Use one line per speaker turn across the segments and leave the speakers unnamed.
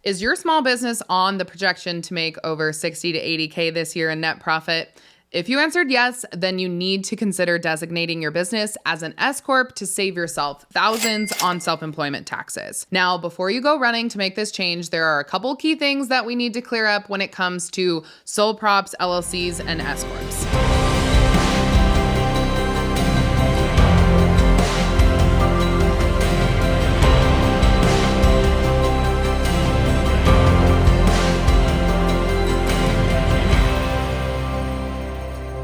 Is your small business on the projection to make over 60 to 80K this year in net profit? If you answered yes, then you need to consider designating your business as an S-CORP to save yourself thousands on self-employment taxes. Now, before you go running to make this change, there are a couple key things that we need to clear up when it comes to sole props, LLCs, and S-CORPs.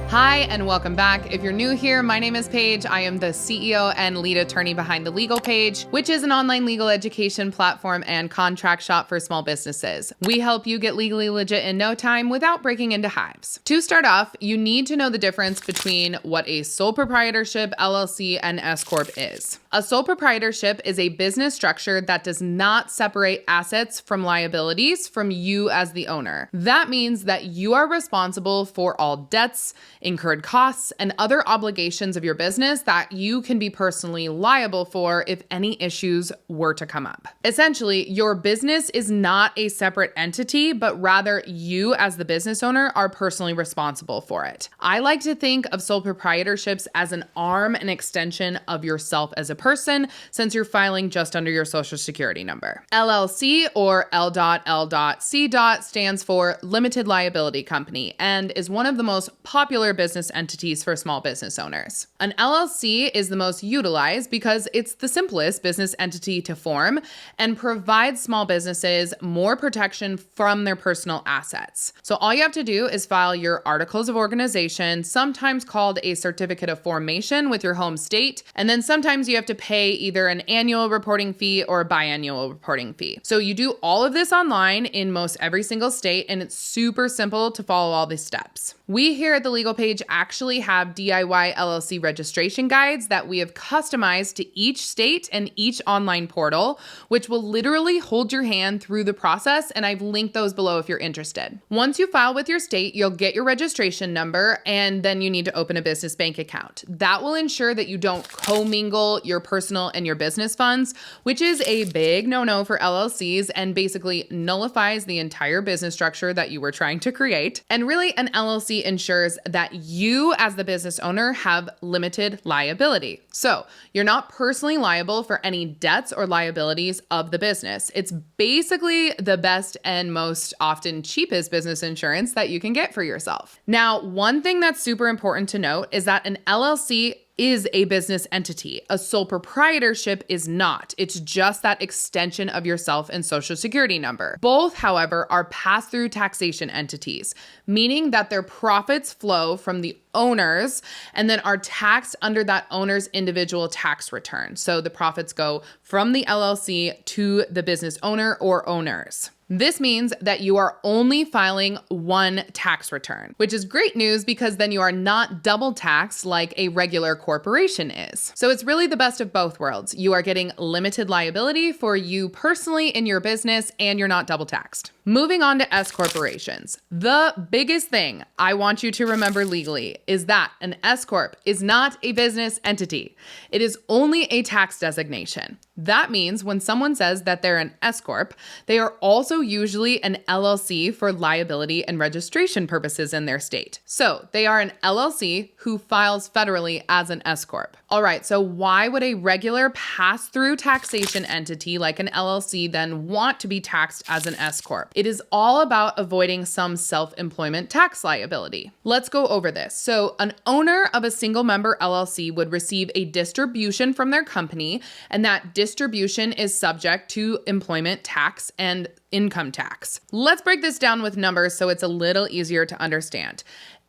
Hi, and welcome back. If you're new here, my name is Paige. I am the CEO and lead attorney behind The Legal Page, which is an online legal education platform and contract shop for small businesses. We help you get legally legit in no time without breaking into hives. To start off, you need to know the difference between what a sole proprietorship, LLC, and S-CORP is. A sole proprietorship is a business structure that does not separate assets from liabilities from you as the owner. That means that you are responsible for all debts, incurred costs, and other obligations of your business that you can be personally liable for if any issues were to come up. Essentially, your business is not a separate entity, but rather you as the business owner are personally responsible for it. I like to think of sole proprietorships as an arm and extension of yourself as a person, since you're filing just under your social security number. LLC, or L.L.C. stands for Limited Liability Company and is one of the most popular business entities for small business owners. An LLC is the most utilized because it's the simplest business entity to form and provides small businesses more protection from their personal assets. So all you have to do is file your articles of organization, sometimes called a certificate of formation, with your home state, and then sometimes you have to pay either an annual reporting fee or a biannual reporting fee. So you do all of this online in most every single state, and it's super simple to follow all these steps. We here at The Legal Page actually have DIY LLC registration guides that we have customized to each state and each online portal, which will literally hold your hand through the process, and I've linked those below if you're interested. Once you file with your state, you'll get your registration number, and then you need to open a business bank account. That will ensure that you don't commingle your personal and your business funds, which is a big no-no for LLCs and basically nullifies the entire business structure that you were trying to create. And really, an LLC ensures that you as the business owner have limited liability. So you're not personally liable for any debts or liabilities of the business. It's basically the best and most often cheapest business insurance that you can get for yourself. Now, one thing that's super important to note is that an LLC is a business entity. A sole proprietorship is not. It's just that extension of yourself and social security number. Both, however, are pass-through taxation entities, meaning that their profits flow from the owners and then are taxed under that owner's individual tax return. So the profits go from the LLC to the business owner or owners. This means that you are only filing one tax return, which is great news because then you are not double taxed like a regular corporation is. So it's really the best of both worlds. You are getting limited liability for you personally in your business, and you're not double taxed. Moving on to S corporations. The biggest thing I want you to remember legally is that an S corp is not a business entity. It is only a tax designation. That means when someone says that they're an S corp, they are also usually an LLC for liability and registration purposes in their state. So they are an LLC who files federally as an S corp. All right, so why would a regular pass-through taxation entity like an LLC then want to be taxed as an S corp? It is all about avoiding some self-employment tax liability. Let's go over this. So an owner of a single member LLC would receive a distribution from their company, and that distribution is subject to employment tax and income tax. Let's break this down with numbers so it's a little easier to understand.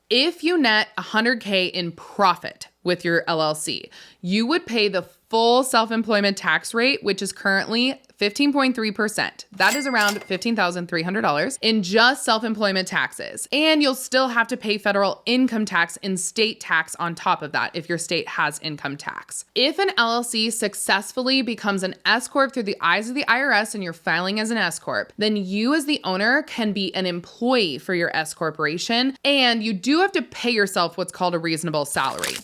If you net 100K in profit with your LLC, you would pay the full self-employment tax rate, which is currently 15.3%. That is around $15,300 in just self-employment taxes. And you'll still have to pay federal income tax and state tax on top of that if your state has income tax. If an LLC successfully becomes an S corp through the eyes of the IRS and you're filing as an S corp, then you as the owner can be an employee for your S corporation, and you do have to pay yourself what's called a reasonable salary.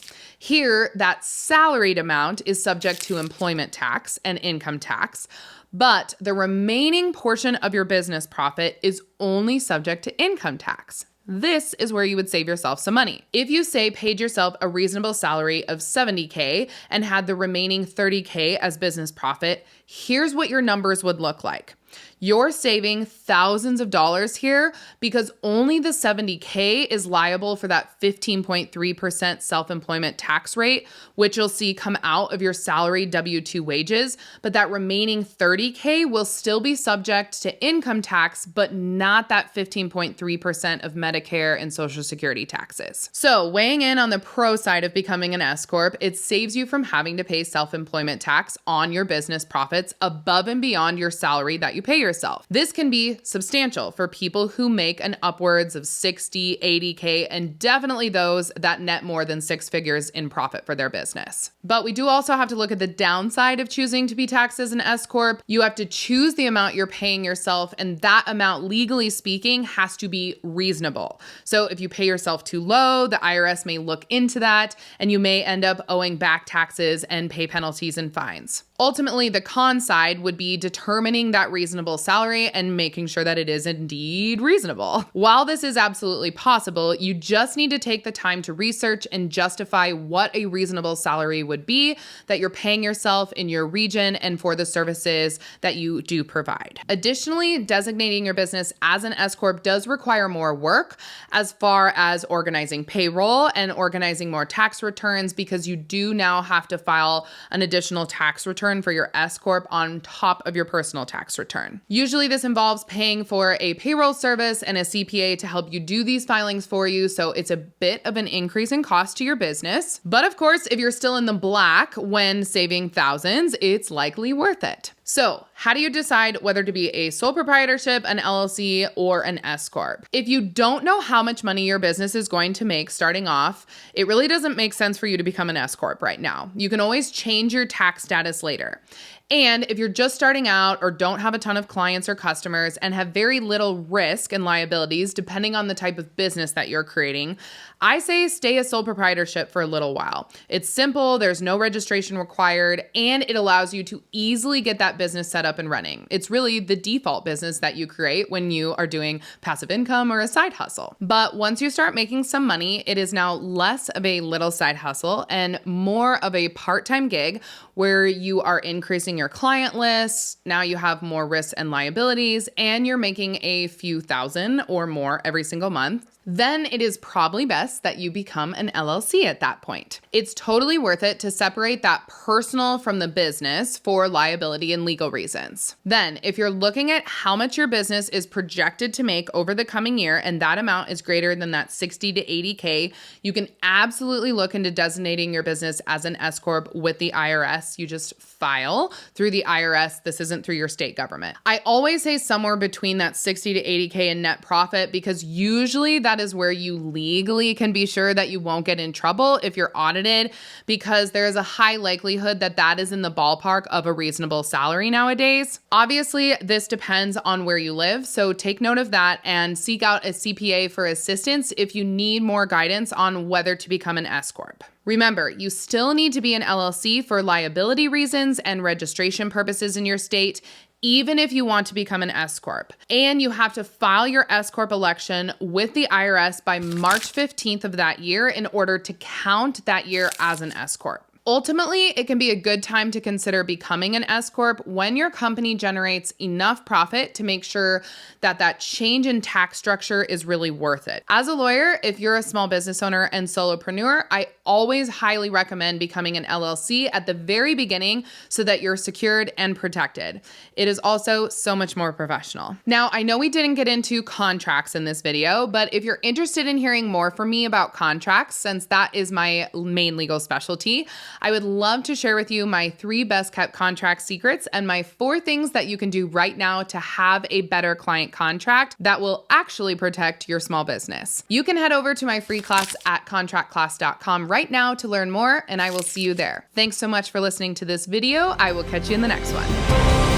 Here, that salaried amount is subject to employment tax and income tax, but the remaining portion of your business profit is only subject to income tax. This is where you would save yourself some money. If you say paid yourself a reasonable salary of $70K and had the remaining $30K as business profit, here's what your numbers would look like. You're saving thousands of dollars here because only the $70K is liable for that 15.3% self-employment tax rate, which you'll see come out of your salary W-2 wages. But that remaining $30K will still be subject to income tax, but not that 15.3% of Medicare and Social Security taxes. So weighing in on the pro side of becoming an S-Corp, it saves you from having to pay self-employment tax on your business profits above and beyond your salary that you pay yourself. This can be substantial for people who make an upwards of 60, 80K, and definitely those that net more than 6 figures in profit for their business. But we do also have to look at the downside of choosing to be taxed as an S-Corp. You have to choose the amount you're paying yourself, and that amount, legally speaking, has to be reasonable. So if you pay yourself too low, the IRS may look into that, and you may end up owing back taxes and pay penalties and fines. Ultimately, the con side would be determining that reasonable salary and making sure that it is indeed reasonable. While this is absolutely possible, you just need to take the time to research and justify what a reasonable salary would be that you're paying yourself in your region and for the services that you do provide. Additionally, designating your business as an S-Corp does require more work as far as organizing payroll and organizing more tax returns, because you do now have to file an additional tax return for your S-Corp on top of your personal tax return. Usually this involves paying for a payroll service and a CPA to help you do these filings for you, so it's a bit of an increase in cost to your business. But of course, if you're still in the black when saving thousands, it's likely worth it. So how do you decide whether to be a sole proprietorship, an LLC, or an S-Corp? If you don't know how much money your business is going to make starting off, it really doesn't make sense for you to become an S-Corp right now. You can always change your tax status later. And if you're just starting out or don't have a ton of clients or customers and have very little risk and liabilities, depending on the type of business that you're creating, I say stay a sole proprietorship for a little while. It's simple, there's no registration required, and it allows you to easily get that business set up and running. It's really the default business that you create when you are doing passive income or a side hustle. But once you start making some money, it is now less of a little side hustle and more of a part-time gig where you are increasing your client list. Now you have more risks and liabilities, and you're making a few thousand or more every single month. Then it is probably best that you become an LLC at that point. It's totally worth it to separate that personal from the business for liability and legal reasons. Then, if you're looking at how much your business is projected to make over the coming year, and that amount is greater than that 60 to 80K, you can absolutely look into designating your business as an S-Corp with the IRS. You just file through the IRS. This isn't through your state government. I always say somewhere between that 60 to 80K in net profit, because usually that is where you legally can be sure that you won't get in trouble if you're audited, because there is a high likelihood that that is in the ballpark of a reasonable salary nowadays. Obviously, this depends on where you live, so take note of that and seek out a CPA for assistance if you need more guidance on whether to become an S-Corp. Remember, you still need to be an LLC for liability reasons and registration purposes in your state, even if you want to become an S-Corp. And you have to file your S-Corp election with the IRS by March 15th of that year in order to count that year as an S-Corp. Ultimately, it can be a good time to consider becoming an S-Corp when your company generates enough profit to make sure that that change in tax structure is really worth it. As a lawyer, if you're a small business owner and solopreneur, I always highly recommend becoming an LLC at the very beginning so that you're secured and protected. It is also so much more professional. Now, I know we didn't get into contracts in this video, but if you're interested in hearing more from me about contracts, since that is my main legal specialty, I would love to share with you my 3 best kept contract secrets and my 4 things that you can do right now to have a better client contract that will actually protect your small business. You can head over to my free class at contractclass.com right now to learn more, and I will see you there. Thanks so much for listening to this video. I will catch you in the next one.